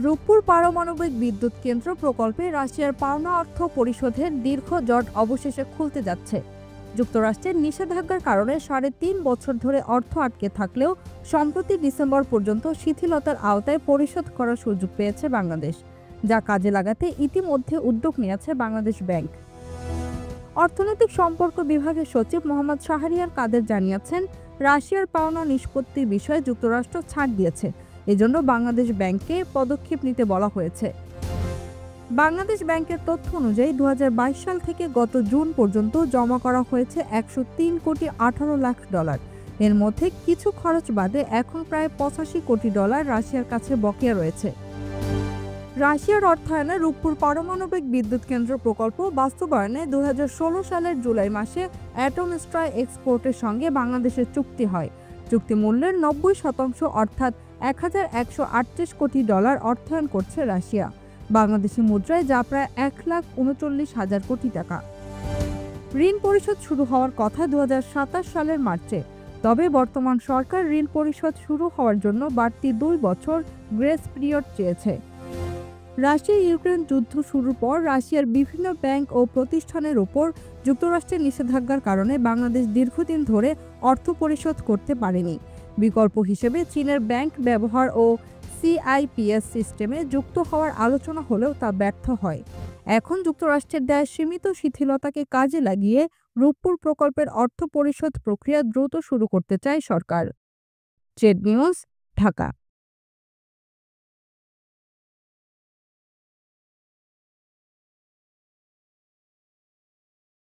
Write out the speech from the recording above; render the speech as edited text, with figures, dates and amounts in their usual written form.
রূপপুর পারমাণবিক বিদ্যুৎ কেন্দ্র প্রকল্পে রাশিয়ার পাওনা অর্থ পরিশোধের দীর্ঘ জট অবশেষে খুলতে যাচ্ছে। যুক্তরাষ্ট্রের নিষেধাজ্ঞার কারণে ৩.৫ বছর ধরে অর্থ আটকে থাকলেও সম্প্রতি ডিসেম্বর পর্যন্ত শিথিলতার আওতায় পরিশোধ করার সুযোগ পেয়েছে বাংলাদেশ, যা কাজে লাগাতে ইতিমধ্যে উদ্যোগ নিয়েছে বাংলাদেশ ব্যাংক। অর্থনৈতিক সম্পর্ক বিভাগের সচিব মোহাম্মদ শাহরিয়ার কাদের জানিয়েছেন, রাশিয়ার পাওনা নিষ্পত্তির বিষয়ে যুক্তরাষ্ট্র ছাড় দিয়েছে, এজন্য বাংলাদেশ ব্যাংককে পদক্ষেপ নিতে বলা হয়েছে। বাংলাদেশ ব্যাংকের তথ্য অনুযায়ী ২০২২ সাল থেকে গত জুন পর্যন্ত জমা করা হয়েছে $১০৩.১৮ কোটি। এর মধ্যে কিছু খরচ বাদে এখন প্রায় $৮৫ কোটি রাশিয়ার কাছে বকেয়া রয়েছে। রাশিয়ার অর্থায়নে রূপপুর পারমাণবিক বিদ্যুৎ কেন্দ্র প্রকল্প বাস্তবায়নে ২০১৬ সালের জুলাই মাসে অ্যাটমস্ট্রা এক্সপোর্টের সঙ্গে বাংলাদেশের চুক্তি হয়। চুক্তি মূল্যের ৯০% অর্থাৎ $১১৩৮ কোটি অর্থায়ন করছে রাশিয়া, বাংলাদেশি মুদ্রায় যা প্রায় ১,৩৯,০০০ কোটি টাকা। ঋণ পরিশোধ শুরু হওয়ার কথা ২০২৭ সালের মার্চে, তবে বর্তমান সরকার ঋণ পরিশোধ শুরু হওয়ার জন্য বাড়তি ২ বছর গ্রেস পিরিয়ড চেয়েছে। রাশিয়া ইউক্রেন যুদ্ধ শুরুর পর রাশিয়ার বিভিন্ন ব্যাংক ও প্রতিষ্ঠানের ওপর যুক্তরাষ্ট্রের নিষেধাজ্ঞার কারণে বাংলাদেশ দীর্ঘদিন ধরে অর্থ পরিশোধ করতে পারেনি। বিকল্প হিসেবে চীনের ব্যাংক ব্যবহার ও সিআইপিএস সিস্টেমে যুক্ত হওয়ার আলোচনা হলেও তা ব্যর্থ হয়। এখন যুক্তরাষ্ট্রের দেয়া সীমিত শিথিলতাকে কাজে লাগিয়ে রূপপুর প্রকল্পের অর্থ পরিশোধ প্রক্রিয়া দ্রুত শুরু করতে চায় সরকার। Z news, Dhaka.